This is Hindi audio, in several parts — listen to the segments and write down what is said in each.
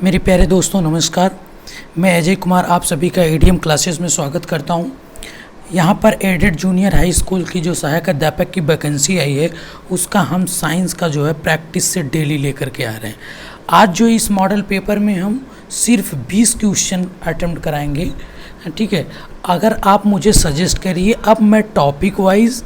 मेरे प्यारे दोस्तों नमस्कार। मैं अजय कुमार आप सभी का एडीएम क्लासेस में स्वागत करता हूं। यहां पर एडेड जूनियर हाई स्कूल की जो सहायक अध्यापक की वैकेंसी आई है उसका हम साइंस का जो है प्रैक्टिस से डेली लेकर के आ रहे हैं। आज जो इस मॉडल पेपर में हम सिर्फ 20 क्वेश्चन अटेम्प्ट कराएंगे, ठीक है। अगर आप मुझे सजेस्ट करिए अब मैं टॉपिक वाइज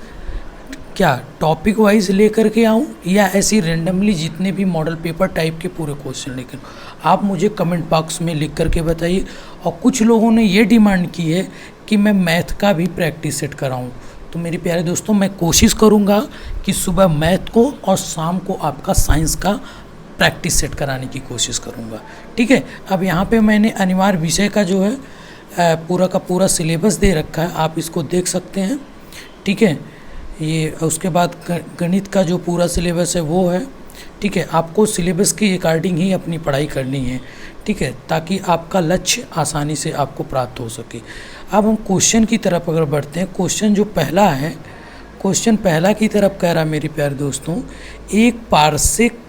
लेकर के आऊँ या ऐसी रेंडमली जितने भी मॉडल पेपर टाइप के पूरे क्वेश्चन लेकर, आप मुझे कमेंट बॉक्स में लिख करके बताइए। और कुछ लोगों ने ये डिमांड की है कि मैं मैथ का भी प्रैक्टिस सेट कराऊं, तो मेरे प्यारे दोस्तों मैं कोशिश करूंगा कि सुबह मैथ को और शाम को आपका साइंस का प्रैक्टिस सेट कराने की कोशिश करूंगा, ठीक है। अब यहाँ पे मैंने अनिवार्य विषय का जो है पूरा का पूरा सिलेबस दे रखा है, आप इसको देख सकते हैं, ठीक है। ये उसके बाद गणित का जो पूरा सिलेबस है वो है, ठीक है। आपको सिलेबस के अकॉर्डिंग ही अपनी पढ़ाई करनी है, ठीक है, ताकि आपका लक्ष्य आसानी से आपको प्राप्त हो सके। अब हम क्वेश्चन की तरफ अगर बढ़ते हैं, क्वेश्चन जो पहला है, क्वेश्चन पहला की तरफ कह रहा मेरे प्यारे दोस्तों, एक पारसिक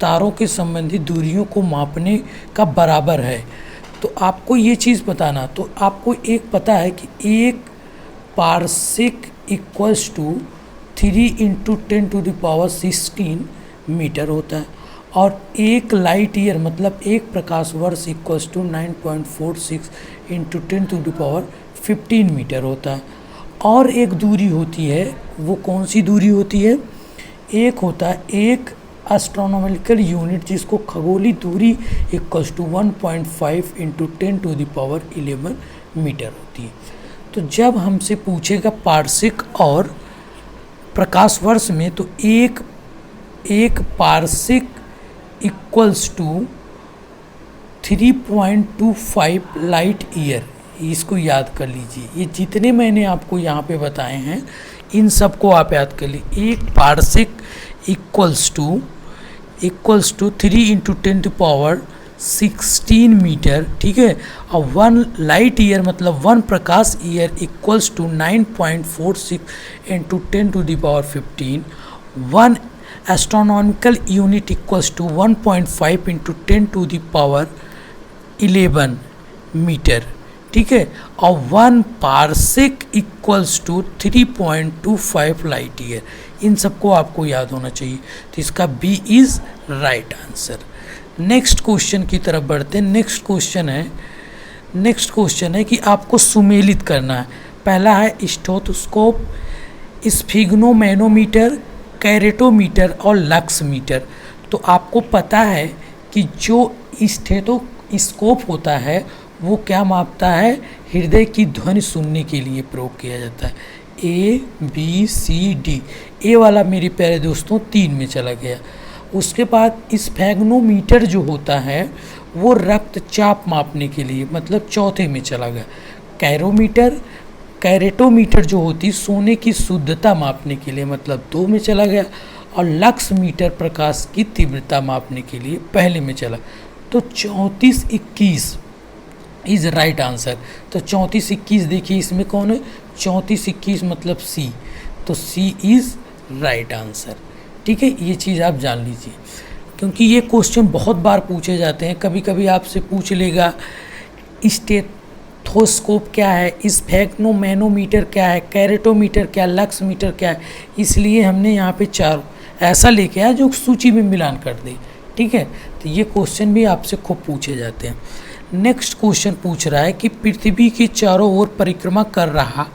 तारों के संबंधित दूरियों को मापने का बराबर है। तो आपको ये चीज़ बताना, तो आपको एक पता है कि एक पारसिक इक्वल्स टू 3 × 10⁻16 मीटर होता है, और एक लाइट ईयर मतलब एक प्रकाश वर्ष इक्वल्स टू 9.46 × 10⁻15 मीटर होता है। और एक दूरी होती है, वो कौन सी दूरी होती है? एक होता है एक एस्ट्रोनॉमिकल यूनिट जिसको खगोलीय दूरी इक्वल्स टू 1.5 × 10⁻11 मीटर होती है। तो जब हमसे पूछेगा पारसिक और प्रकाश वर्ष में, तो एक parsec equals to 3.25 light year, इसको याद कर लीजिए। ये जितने मैंने आपको यहाँ पे बताए हैं इन सब को आप याद कर लीजिए। एक पारसिक इक्वल्स टू 3 × 10⁻16 मीटर, ठीक है। और 1 लाइट ईयर मतलब 1 प्रकाश year equals to 9.46 × 10⁻15। 1 astronomical unit equals to 1.5 × 10⁻11 metre, ठीक है। और 1 parsec equals to 3.25 light year. इन सबको आपको याद होना चाहिए, तो इसका B is right answer. Next question की तरफ बढ़ते हैं। नेक्स्ट क्वेश्चन है कि आपको सुमेलित करना है। पहला है स्टेथोस्कोप, स्फिग्नोमेनोमीटर, कैरेटोमीटर और लक्स मीटर। तो आपको पता है कि जो स्टेथोस्कोप होता है वो क्या मापता है? हृदय की ध्वनि सुनने के लिए प्रयोग किया जाता है। ABCD, ए वाला मेरे प्यारे दोस्तों 3 में चला गया। उसके बाद स्फैग्नोमीटर जो होता है वो रक्तचाप मापने के लिए मतलब चौथे में चला गया। कैरेटोमीटर जो होती सोने की शुद्धता मापने के लिए मतलब 2 में चला गया। और लक्स मीटर प्रकाश की तीव्रता मापने के लिए पहले में चला। तो 34-21 इज राइट आंसर। तो 34-21 देखिए इसमें कौन है? 34-21 मतलब सी, तो सी इज़ राइट आंसर, ठीक है। ये चीज़ आप जान लीजिए, क्योंकि ये क्वेश्चन बहुत बार पूछे जाते हैं। कभी कभी आपसे पूछ लेगा स्टेथोस्कोप क्या है, स्फैग्नोमेनोमीटर क्या है, कैरेटोमीटर क्या, लक्स मीटर क्या है। इसलिए हमने यहाँ पे 4 ऐसा लेके आया जो सूची में मिलान कर दे, ठीक है। तो ये क्वेश्चन भी आपसे खूब पूछे जाते हैं। नेक्स्ट क्वेश्चन पूछ रहा है कि पृथ्वी के चारों ओर परिक्रमा कर रहा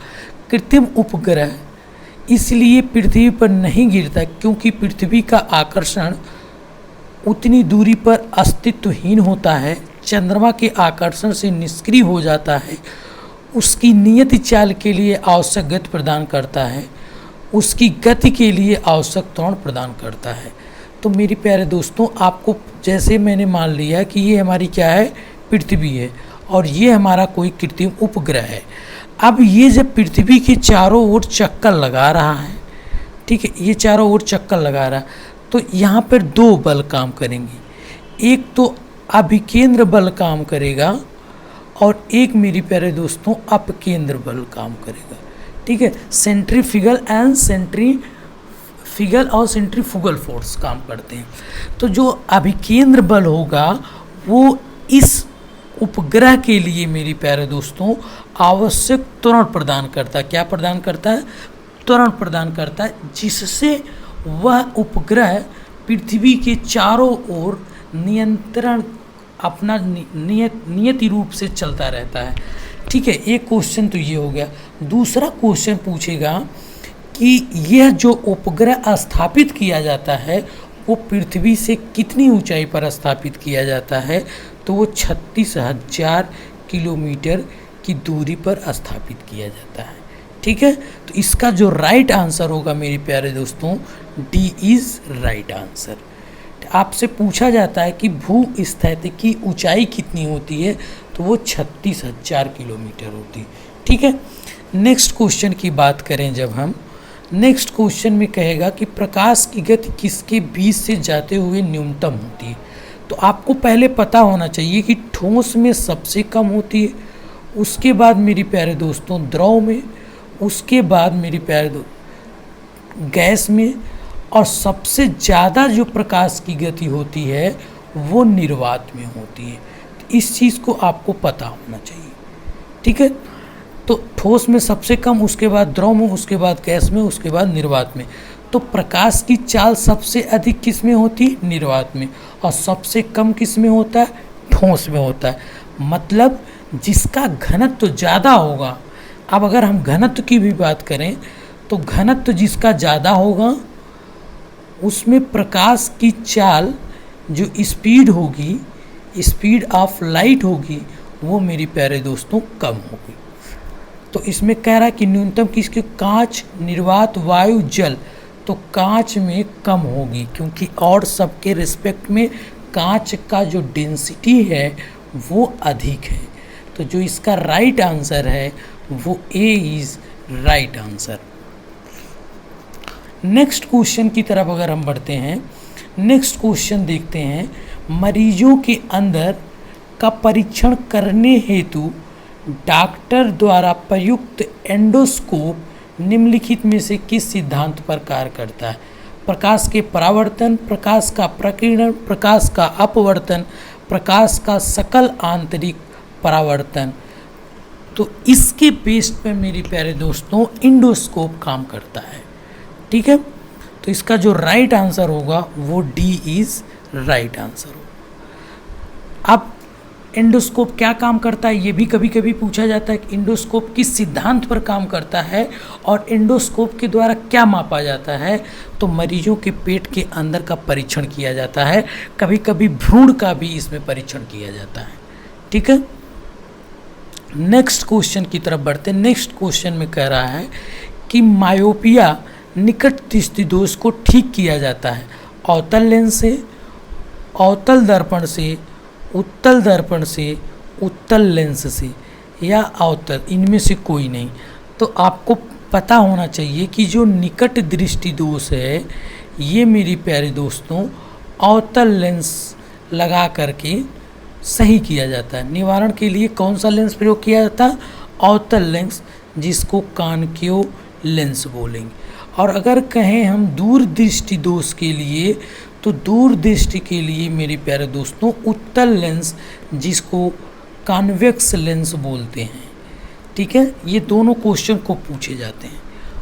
कृत्रिम उपग्रह इसलिए पृथ्वी पर नहीं गिरता क्योंकि पृथ्वी का आकर्षण उतनी दूरी पर अस्तित्वहीन होता है, चंद्रमा के आकर्षण से निष्क्रिय हो जाता है, उसकी नियत चाल के लिए आवश्यक गति प्रदान करता है, उसकी गति के लिए आवश्यक त्वरण प्रदान करता है। तो मेरे प्यारे दोस्तों आपको जैसे मैंने मान लिया कि ये हमारी क्या है? पृथ्वी है, और ये हमारा कोई कृत्रिम उपग्रह है। अब ये जब पृथ्वी के चारों ओर चक्कर लगा रहा है, ठीक है, ये चारों ओर चक्कर लगा रहा है, तो यहाँ पर 2 बल काम करेंगे। एक तो अभिकेंद्र बल काम करेगा और एक मेरे प्यारे दोस्तों अपकेंद्र बल काम करेगा, ठीक है। सेंट्रीफ्यूगल और सेंट्रीफ्यूगल फोर्स काम करते हैं। तो जो अभिकेंद्र बल होगा वो इस उपग्रह के लिए मेरे प्यारे दोस्तों आवश्यक त्वरण प्रदान करता है। क्या प्रदान करता है? त्वरण प्रदान करता है, जिससे वह उपग्रह पृथ्वी के चारों ओर नियंत्रण अपना नियति रूप से चलता रहता है। ठीक है, एक क्वेश्चन तो ये हो गया। दूसरा क्वेश्चन पूछेगा कि यह जो उपग्रह स्थापित किया जाता है वो पृथ्वी से कितनी ऊंचाई पर स्थापित किया जाता है? तो वो 36,000 किलोमीटर की दूरी पर स्थापित किया जाता है। ठीक है, तो इसका जो राइट आंसर होगा मेरे प्यारे दोस्तों, डी इज़ राइट आंसर। आपसे पूछा जाता है कि भू स्थिति की ऊंचाई कितनी होती है, तो वो 36,000 किलोमीटर होती है। ठीक है, नेक्स्ट क्वेश्चन की बात करें जब हम, नेक्स्ट क्वेश्चन में कहेगा कि प्रकाश की गति किसके बीच से जाते हुए न्यूनतम होती है? तो आपको पहले पता होना चाहिए कि ठोस में सबसे कम होती है, उसके बाद मेरे प्यारे दोस्तों द्रव में, उसके बाद मेरे प्यारे गैस में, और सबसे ज़्यादा जो प्रकाश की गति होती है वो निर्वात में होती है। तो इस चीज़ को आपको पता होना चाहिए। ठीक है, तो ठोस में सबसे कम, उसके बाद द्रव में, उसके बाद गैस में, उसके बाद निर्वात में। तो प्रकाश की चाल सबसे अधिक किस में होती है? निर्वात में। और सबसे कम किस में होता है? ठोस में होता है। मतलब जिसका घनत्व ज़्यादा होगा, अब अगर हम घनत्व की भी बात करें तो घनत्व जिसका ज़्यादा होगा उसमें प्रकाश की चाल जो स्पीड होगी, स्पीड ऑफ लाइट होगी, वो मेरी प्यारे दोस्तों कम होगी। तो इसमें कह रहा है कि न्यूनतम किसके? कांच, निर्वात, वायु, जल। तो कांच में कम होगी, क्योंकि और सबके रिस्पेक्ट में कांच का जो डेंसिटी है वो अधिक है। तो जो इसका राइट आंसर है वो ए is right answer. Next question की तरफ अगर हम बढ़ते हैं, नेक्स्ट क्वेश्चन देखते हैं, मरीजों के अंदर का परीक्षण करने हेतु डॉक्टर द्वारा प्रयुक्त एंडोस्कोप निम्नलिखित में से किस सिद्धांत पर कार्य करता है? प्रकाश के परावर्तन, प्रकाश का प्रकीर्णन, प्रकाश का अपवर्तन, प्रकाश का सकल आंतरिक परावर्तन। तो इसके बेस पे मेरे प्यारे दोस्तों एंडोस्कोप काम करता है। ठीक है, तो इसका जो राइट आंसर होगा वो डी इज़ राइट आंसर होगा। अब एंडोस्कोप क्या काम करता है ये भी कभी कभी पूछा जाता है कि एंडोस्कोप किस सिद्धांत पर काम करता है और एंडोस्कोप के द्वारा क्या मापा जाता है? तो मरीजों के पेट के अंदर का परीक्षण किया जाता है, कभी कभी भ्रूण का भी इसमें परीक्षण किया जाता है। ठीक है, नेक्स्ट क्वेश्चन की तरफ बढ़ते हैं। नेक्स्ट क्वेश्चन में कह रहा है कि मायोपिया निकट दृष्टि दोष को ठीक किया जाता है अवतल लेंस से, अवतल दर्पण से, उत्तल दर्पण से, उत्तल लेंस से, या अवतल, इनमें से कोई नहीं। तो आपको पता होना चाहिए कि जो निकट दृष्टि दोष है ये मेरी प्यारे दोस्तों अवतल लेंस लगा करके सही किया जाता है। निवारण के लिए कौन सा लेंस प्रयोग किया जाता है? अवतल लेंस, जिसको कॉन्केव लेंस बोलेंगे। और अगर कहें हम दूर दृष्टि दोष के लिए, तो दूर दृष्टि के लिए मेरे प्यारे दोस्तों उत्तल लेंस, जिसको कॉन्वेक्स लेंस बोलते हैं। ठीक है, ये दोनों क्वेश्चन को पूछे जाते हैं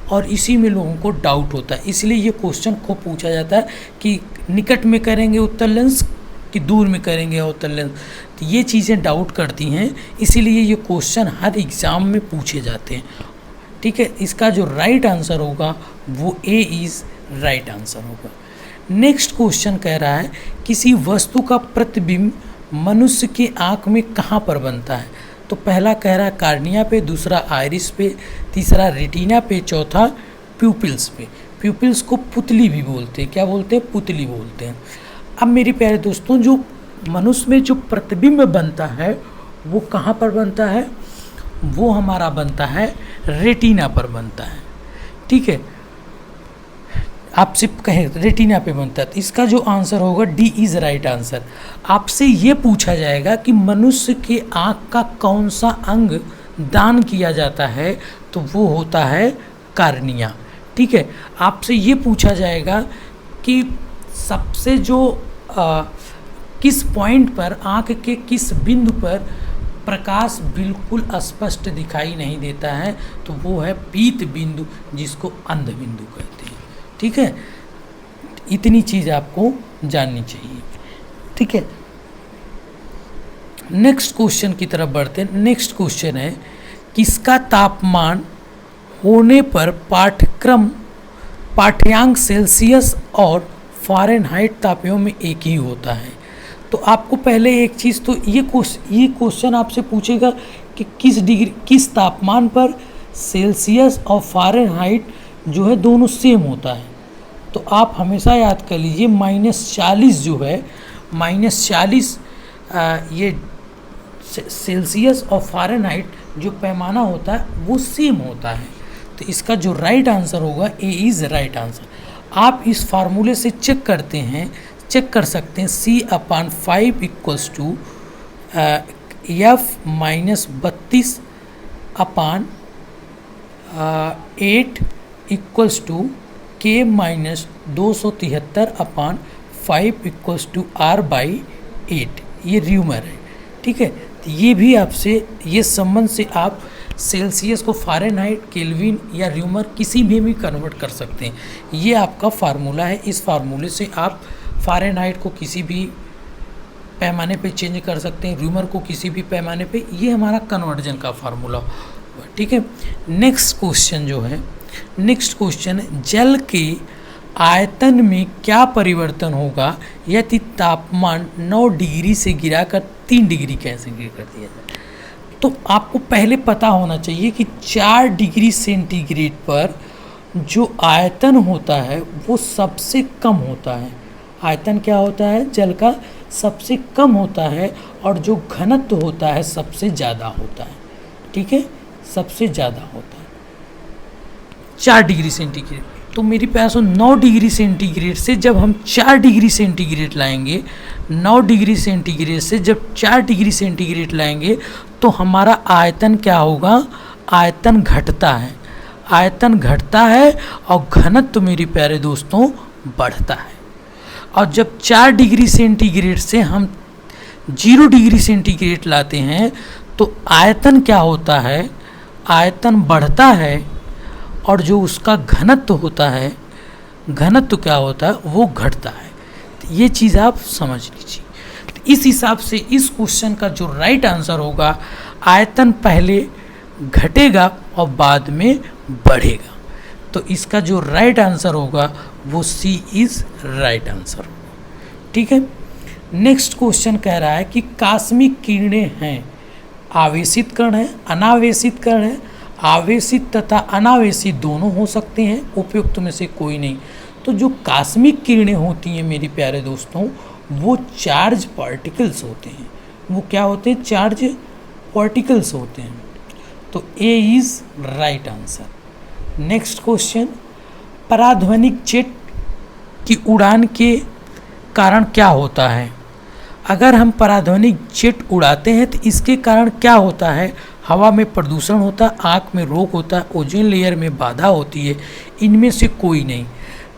और इसी में लोगों को डाउट होता है, इसलिए ये क्वेश्चन को पूछा जाता है कि निकट में करेंगे उत्तल लेंस कि दूर में करेंगे अवतल लेंस। तो ये चीज़ें डाउट करती हैं, इसीलिए ये क्वेश्चन हर एग्ज़ाम में पूछे जाते हैं। ठीक है, इसका जो राइट आंसर होगा वो ए इज़ राइट आंसर होगा। नेक्स्ट क्वेश्चन कह रहा है किसी वस्तु का प्रतिबिंब मनुष्य की आँख में कहाँ पर बनता है? तो पहला कह रहा है कार्निया पे, दूसरा आइरिस पे, तीसरा रेटिना पे, चौथा प्यूपिल्स पे। प्यूपिल्स को पुतली भी बोलते हैं। क्या बोलते हैं? पुतली बोलते हैं। अब मेरे प्यारे दोस्तों जो मनुष्य में जो प्रतिबिंब बनता है वो कहाँ पर बनता है? वो हमारा बनता है रेटिना पर बनता है। ठीक है, आपसे कहें रेटिना पे बनता है, तो इसका जो आंसर होगा डी इज़ राइट आंसर। आपसे ये पूछा जाएगा कि मनुष्य के आँख का कौन सा अंग दान किया जाता है, तो वो होता है कार्निया। ठीक है, आपसे ये पूछा जाएगा कि सबसे जो किस पॉइंट पर, आँख के किस बिंदु पर प्रकाश बिल्कुल स्पष्ट दिखाई नहीं देता है, तो वो है पीत बिंदु, जिसको अंध बिंदु कहते हैं। ठीक है, इतनी चीज़ आपको जाननी चाहिए। ठीक है, नेक्स्ट क्वेश्चन की तरफ बढ़ते हैं। नेक्स्ट क्वेश्चन है, किसका तापमान होने पर पाठ्यांक सेल्सियस और फ़ारेनहाइट तापियों में एक ही होता है। तो आपको पहले एक चीज़, तो ये क्वेश्चन आपसे पूछेगा कि किस तापमान पर सेल्सियस और फ़ारेनहाइट जो है दोनों सेम होता है। तो आप हमेशा याद कर लीजिए -40 जो है, -40 ये सेल्सियस और फ़ारेनहाइट जो पैमाना होता है वो सेम होता है। तो इसका जो राइट आंसर होगा, ए इज़ राइट आंसर। आप इस फार्मूले से चेक कर सकते हैं C/5 = F-32/8 = K-273/5 = R/8। ये र्यूमर है। ठीक है, तो ये भी आपसे, ये संबंध से आप सेल्सियस को फ़ारेनहाइट, केल्विन या र्यूमर किसी में भी कन्वर्ट कर सकते हैं। ये आपका फार्मूला है। इस फार्मूले से आप फ़ारेनहाइट को किसी भी पैमाने पे चेंज कर सकते हैं, र्यूमर को किसी भी पैमाने पे। ये हमारा कन्वर्जन का फार्मूला हुआ। ठीक है, नेक्स्ट क्वेश्चन है, जल के आयतन में क्या परिवर्तन होगा यदि तापमान 9 डिग्री से गिराकर 3 डिग्री सेंटीग्रेड कर दिया जाए। तो आपको पहले पता होना चाहिए कि 4 डिग्री सेंटीग्रेड पर जो आयतन होता है वो सबसे कम होता है। आयतन क्या होता है? जल का सबसे कम होता है, और जो घनत्व होता है सबसे ज़्यादा होता है। ठीक है, सबसे ज़्यादा होता है 4 डिग्री सेंटीग्रेड। तो मेरी प्यास 9 डिग्री सेंटीग्रेड से जब हम 4 डिग्री सेंटीग्रेड लाएंगे, 9 डिग्री सेंटीग्रेड से जब 4 डिग्री सेंटीग्रेड लाएंगे, तो हमारा आयतन क्या होगा? आयतन घटता है। आयतन घटता है और घनत्व मेरे प्यारे दोस्तों बढ़ता है। और जब 4 डिग्री सेंटीग्रेड से हम 0 डिग्री सेंटीग्रेड लाते हैं, तो आयतन क्या होता है? आयतन बढ़ता है, और जो उसका घनत्व होता है, घनत्व क्या होता है? वो घटता है। तो ये चीज़ आप समझ लीजिए। तो इस हिसाब से इस क्वेश्चन का जो राइट आंसर होगा, आयतन पहले घटेगा और बाद में बढ़ेगा। तो इसका जो राइट आंसर होगा वो सी इज़ राइट आंसर होगा। ठीक है, नेक्स्ट क्वेश्चन कह रहा है कि कास्मिक किरणें हैं, आवेशित कण है, अनावेशित कण है। आवेशित तथा अनावेशित दोनों हो सकते हैं, उपयुक्त में से कोई नहीं। तो जो कास्मिक किरणें होती हैं मेरे प्यारे दोस्तों, वो चार्ज पार्टिकल्स होते हैं। वो क्या होते हैं? चार्ज पार्टिकल्स होते हैं। तो A is right answer. Next question, पराध्वनिक जेट की उड़ान के कारण क्या होता है? अगर हम पराध्वनिक जेट उड़ाते हैं तो इसके कारण क्या होता है? हवा में प्रदूषण होता है, आँख में रोग होता है, ओजोन लेयर में बाधा होती है। इनमें से कोई नहीं।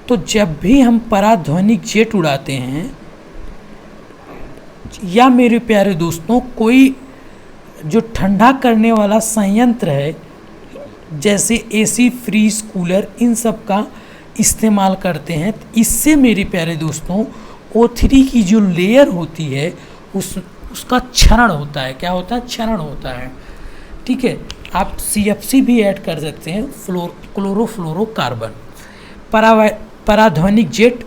तो जब भी हम पराध्वनिक जेट उड़ाते हैं, या मेरे प्यारे दोस्तों कोई जो ठंडा करने वाला संयंत्र है, जैसे एसी, फ्रीज, कूलर, इन सब का इस्तेमाल करते हैं, तो इससे मेरे प्यारे दोस्तों O3 की जो लेयर होती है उसका क्षरण होता है। क्या होता है? क्षरण होता है। ठीक है, आप CFC भी ऐड कर सकते हैं, क्लोरोफ्लोरोकार्बन। पराध्वनिक जेट,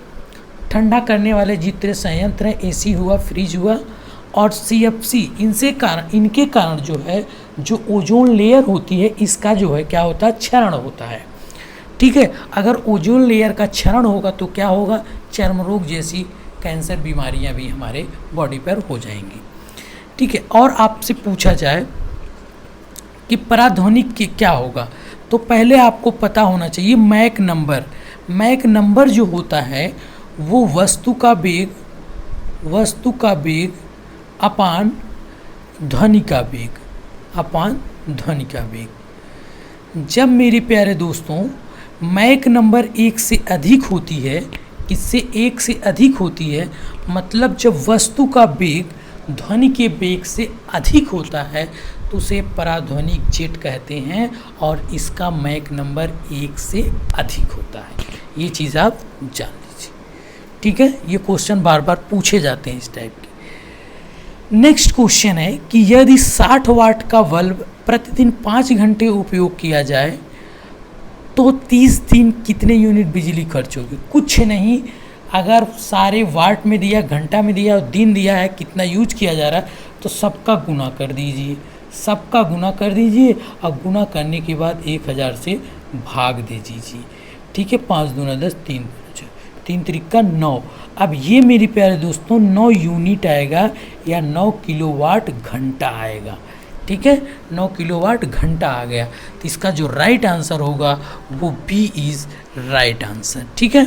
ठंडा करने वाले जितने संयंत्र हैं, AC हुआ, फ्रिज हुआ और CFC, इनके कारण जो है, जो ओजोन लेयर होती है, इसका जो है क्या होता है? क्षरण होता है। ठीक है, अगर ओजोन लेयर का क्षरण होगा तो क्या होगा? चर्म रोग जैसी कैंसर बीमारियां भी हमारे बॉडी पर हो जाएंगी। ठीक है, और आपसे पूछा जाए कि पराध्वनिक के क्या होगा, तो पहले आपको पता होना चाहिए मैक नंबर। मैक नंबर जो होता है वो वस्तु का वेग अपान ध्वनि का वेग। जब मेरे प्यारे दोस्तों मैक नंबर 1 से अधिक होती है, किससे? एक से अधिक होती है, मतलब जब वस्तु का वेग ध्वनि के वेग से अधिक होता है तो उसे पराध्वनिक जेट कहते हैं और इसका मैक नंबर 1 से अधिक होता है। ये चीज़ आप जान लीजिए, ठीक है। ये क्वेश्चन बार बार पूछे जाते हैं इस टाइप के। नेक्स्ट क्वेश्चन है कि यदि 60 वाट का बल्ब प्रतिदिन 5 घंटे उपयोग किया जाए तो 30 दिन कितने यूनिट बिजली खर्च होगी? कुछ नहीं, अगर सारे वाट में दिया, घंटा में दिया और दिन दिया है कितना यूज किया जा रहा है तो सबका गुना कर दीजिए, सबका गुना कर दीजिए और गुना करने के बाद 1000 से भाग दे दीजिए, ठीक है। 5 दूना 10, 3 त्रिका 9। अब ये मेरे प्यारे दोस्तों 9 यूनिट आएगा या 9 किलोवाट घंटा आएगा, ठीक है। 9 किलोवाट घंटा आ गया, तो इसका जो राइट आंसर होगा वो बी इज़ राइट आंसर, ठीक है।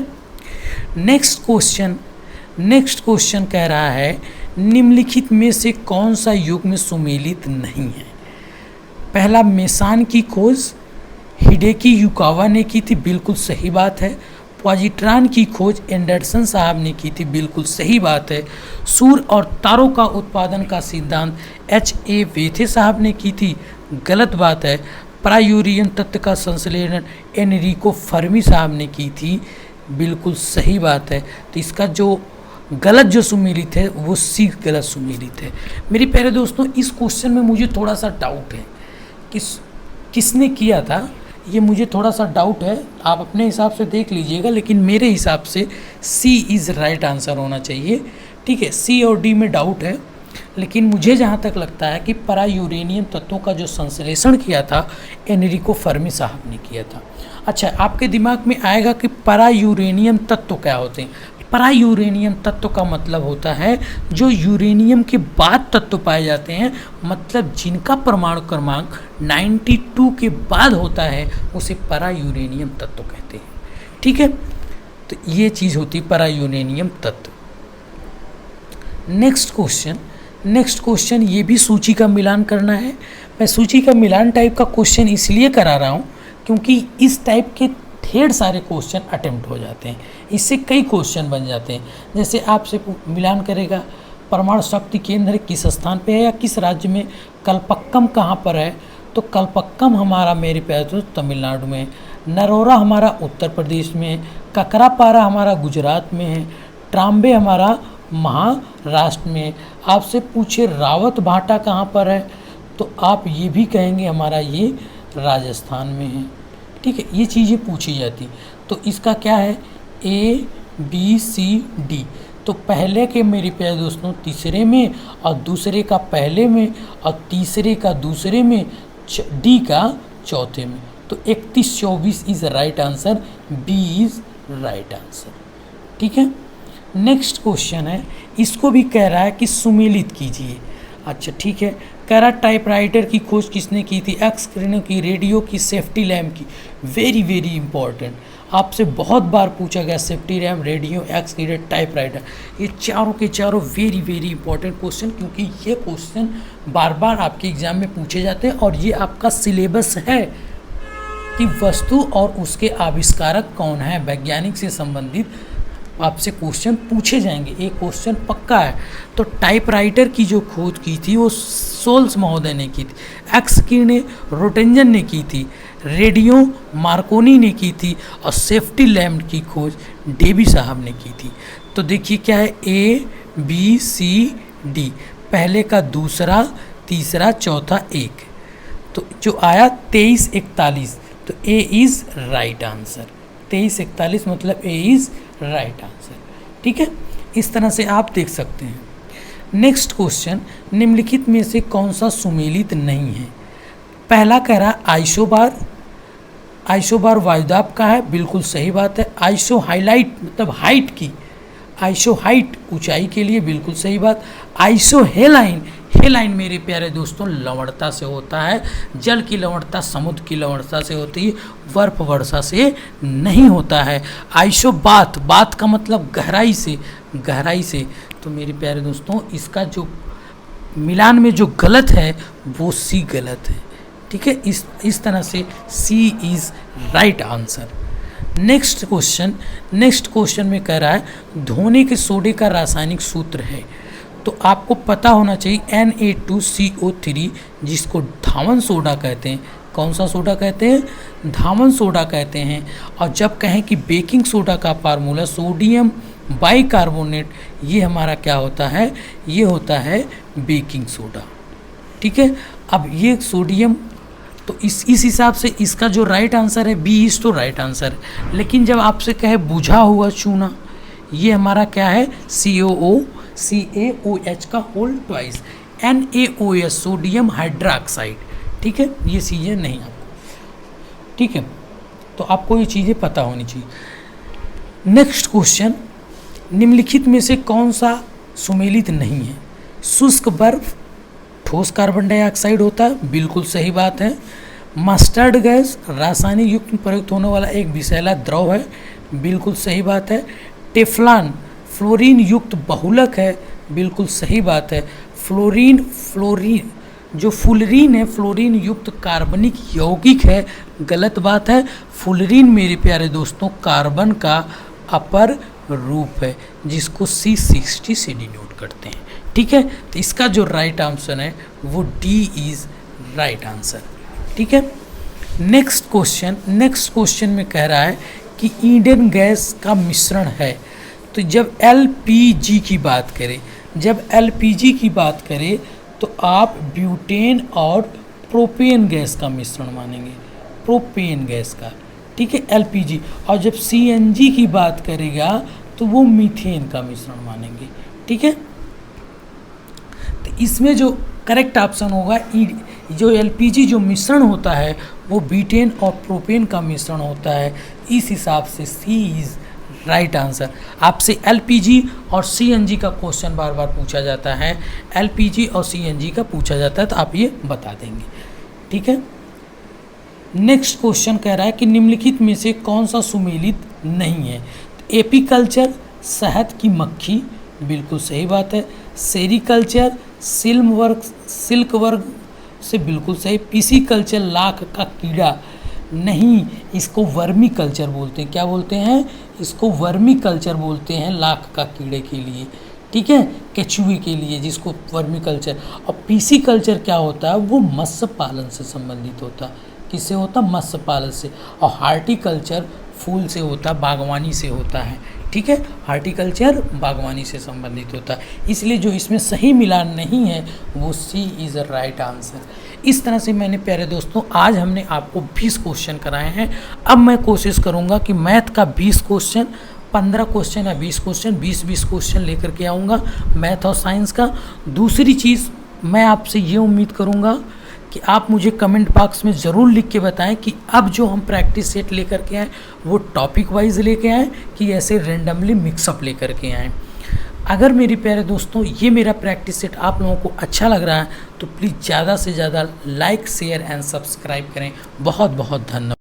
नेक्स्ट क्वेश्चन कह रहा है निम्नलिखित में से कौन सा युग्म सुमेलित नहीं है? पहला, मेसान की खोज हिडेकी युकावा ने की थी, बिल्कुल सही बात है। पॉजिट्रॉन की खोज एंडरसन साहब ने की थी, बिल्कुल सही बात है। सूर्य और तारों का उत्पादन का सिद्धांत H.A. वेथे साहब ने की थी, गलत बात है। प्रायूरियन तत्व का संश्लेषण एनरिको फर्मी साहब ने की थी, बिल्कुल सही बात है। तो इसका जो गलत जो सुमेलित है वो सी गलत सुमेलित है। मेरे प्यारे दोस्तों, इस क्वेश्चन में मुझे थोड़ा सा डाउट है किसने किया था, ये मुझे थोड़ा सा डाउट है, आप अपने हिसाब से देख लीजिएगा, लेकिन मेरे हिसाब से सी इज़ राइट आंसर होना चाहिए, ठीक है। सी और डी में डाउट है, लेकिन मुझे जहाँ तक लगता है कि परा यूरेनियम तत्वों का जो संश्लेषण किया था एनरिको फर्मी साहब ने किया था। अच्छा, आपके दिमाग में आएगा कि परा यूरेनियम तत्व क्या होते हैं? परा यूरेनियम तत्व का मतलब होता है जो यूरेनियम के बाद तत्व पाए जाते हैं, मतलब जिनका परमाणु क्रमांक 92 के बाद होता है, उसे परा यूरेनियम तत्व कहते हैं, ठीक है। तो ये चीज़ होती है परा यूरेनियम तत्व। नेक्स्ट क्वेश्चन ये भी सूची का मिलान करना है। मैं सूची का मिलान टाइप का क्वेश्चन इसलिए करा रहा हूँ क्योंकि इस टाइप के ढेर सारे क्वेश्चन अटेम्प्ट हो जाते हैं, इससे कई क्वेश्चन बन जाते हैं। जैसे आपसे मिलान करेगा परमाणु शक्ति केंद्र किस स्थान पे है या किस राज्य में, कल्पक्कम कहाँ पर है, तो कल्पक्कम हमारा मेरे प्यारे दोस्त तमिलनाडु में, नरोरा हमारा उत्तर प्रदेश में, ककरापारा हमारा गुजरात में है, ट्राम्बे हमारा महाराष्ट्र में। आपसे पूछे रावत भाटा कहाँ पर है, तो आप ये भी कहेंगे हमारा ये राजस्थान में है, ठीक है। ये चीज़ें पूछी जाती, तो इसका क्या है A B C D। तो पहले के मेरे प्यारे दोस्तों तीसरे में और दूसरे का पहले में और तीसरे का दूसरे में, D का चौथे में। तो 31-24 is right answer, B is right answer, ठीक है। नेक्स्ट क्वेश्चन है, इसको भी कह रहा है कि सुमेलित कीजिए। अच्छा ठीक है, कह रहा टाइपराइटर की खोज किसने की थी? एक्स किरणों की, रेडियो की, सेफ्टी लैम्प की। वेरी वेरी इंपॉर्टेंट, आपसे बहुत बार पूछा गया सेफ्टी लैम्प, रेडियो, एक्स किरण, टाइपराइटर, ये चारों के चारों वेरी वेरी इंपॉर्टेंट क्वेश्चन, क्योंकि ये क्वेश्चन बार बार आपके एग्जाम में पूछे जाते हैं और ये आपका सिलेबस है कि वस्तु और उसके आविष्कारक कौन है, वैज्ञानिक से संबंधित आपसे क्वेश्चन पूछे जाएंगे, एक क्वेश्चन पक्का है। तो टाइपराइटर की जो खोज की थी वो सोल्स महोदय ने की थी, एक्स किरणें रोटेंजन ने की थी, रेडियो मार्कोनी ने की थी और सेफ्टी लैम्प की खोज डेवी साहब ने की थी। तो देखिए क्या है, A B C D, पहले का दूसरा, तीसरा, चौथा, एक, तो जो आया 2341, तो A इज़ राइट आंसर। 2341 मतलब A इज़ राइट आंसर, ठीक है। इस तरह से आप देख सकते हैं। नेक्स्ट क्वेश्चन, निम्नलिखित में से कौन सा सुमेलित नहीं है? पहला कह रहा आइसोबार, आइसोबार वायुदाब का है, बिल्कुल सही बात है। आइसो हाईलाइट मतलब हाइट की, आइसो हाइट ऊंचाई के लिए, बिल्कुल सही बात। आइसो हेलाइन, हेलाइन मेरे प्यारे दोस्तों लवणता से होता है, जल की लवणता समुद्र की लवणता से होती है, बर्फ वर्षा से नहीं होता है। आइसो बात, बात का मतलब गहराई से, गहराई से। तो मेरे प्यारे दोस्तों इसका जो मिलान में जो गलत है वो सी गलत है, ठीक है। इस तरह से C is right answer. Next question में कह रहा है धोने के सोडे का रासायनिक सूत्र है। तो आपको पता होना चाहिए Na2CO3, जिसको धावन सोडा कहते हैं। कौन सा सोडा कहते हैं? धावन सोडा कहते हैं। और जब कहें कि बेकिंग सोडा का फार्मूला सोडियम बाइकार्बोनेट, ये हमारा क्या होता है? ये होता है बेकिंग सोडा। ठीक है, अब ये सोडियम, तो इस हिसाब से इसका जो राइट आंसर है बी इज तो राइट आंसर है। लेकिन जब आपसे कहे बुझा हुआ चूना, ये हमारा क्या है? CaOH का whole twice, NaOS sodium hydroxide. ठीक है, ये चीज़ें नहीं आपको, ठीक है, तो आपको ये चीज़ें पता होनी चाहिए। नेक्स्ट क्वेश्चन, निम्नलिखित में से कौन सा सुमेलित नहीं है? शुष्क बर्फ ठोस कार्बन डाइऑक्साइड होता है, बिल्कुल सही बात है। मस्टर्ड गैस रासायनिक युक्त प्रयुक्त होने वाला एक विषैला द्रव है, बिल्कुल सही बात है। टेफ्लॉन फ्लोरीन युक्त बहुलक है, बिल्कुल सही बात है। फ्लोरीन जो फुलरीन है फ्लोरीन युक्त कार्बनिक यौगिक है, गलत बात है। फुलरीन मेरे प्यारे दोस्तों कार्बन का अपर रूप है, जिसको C60 से डिनोट करते हैं। ठीक है, तो इसका जो राइट आंसर है वो डी इज राइट आंसर। ठीक है, नेक्स्ट क्वेश्चन में कह रहा है कि ईंधन गैस का मिश्रण है। तो जब LPG की बात करें तो आप ब्यूटेन और प्रोपेन गैस का मिश्रण मानेंगे, प्रोपेन गैस का। ठीक है, LPG। और जब CNG की बात करेगा तो वो मीथेन का मिश्रण मानेंगे। ठीक है, तो इसमें जो करेक्ट ऑप्शन होगा, जो LPG जो मिश्रण होता है वो ब्यूटेन और प्रोपेन का मिश्रण होता है। इस हिसाब से C इज राइट आंसर। आपसे LPG और CNG का क्वेश्चन बार बार पूछा जाता है, LPG और CNG का पूछा जाता है, तो आप ये बता देंगे। ठीक है, नेक्स्ट क्वेश्चन कह रहा है कि निम्नलिखित में से कौन सा सुमेलित नहीं है? एपीकल्चर शहद की मक्खी, बिल्कुल सही बात है। सेरीकल्चर सिल्क वर्ग से बिल्कुल सही। पिसीकल्चर लाख का कीड़ा, नहीं, इसको वर्मी कल्चर बोलते हैं। क्या बोलते हैं? इसको वर्मी कल्चर बोलते हैं लाख का कीड़े के लिए। ठीक है, केचुए के लिए, जिसको वर्मी कल्चर। और पीसी कल्चर क्या होता है? वो मत्स्य पालन से संबंधित होता है। किससे होता? मत्स्य पालन से। और हार्टिकल्चर फूल से होता, बागवानी से होता है। ठीक है, हार्टिकल्चर बागवानी से संबंधित होता है। इसलिए जो इसमें सही मिलान नहीं है वो C is a right answer. इस तरह से मैंने प्यारे दोस्तों आज हमने आपको 20 क्वेश्चन कराए हैं। अब मैं कोशिश करूँगा कि मैथ का 20 क्वेश्चन, 15 क्वेश्चन या 20 क्वेश्चन, 20 क्वेश्चन लेकर के आऊँगा मैथ और साइंस का। दूसरी चीज़ मैं आपसे ये उम्मीद करूँगा कि आप मुझे कमेंट बॉक्स में ज़रूर लिख के बताएं कि अब जो हम प्रैक्टिस सेट लेकर के आएँ वो टॉपिक वाइज लेके आएँ कि ऐसे रेंडमली मिक्सअप लेकर के आएँ। अगर मेरे प्यारे दोस्तों ये मेरा प्रैक्टिस सेट आप लोगों को अच्छा लग रहा है तो प्लीज़ ज़्यादा से ज़्यादा लाइक, शेयर एंड सब्सक्राइब करें। बहुत बहुत धन्यवाद।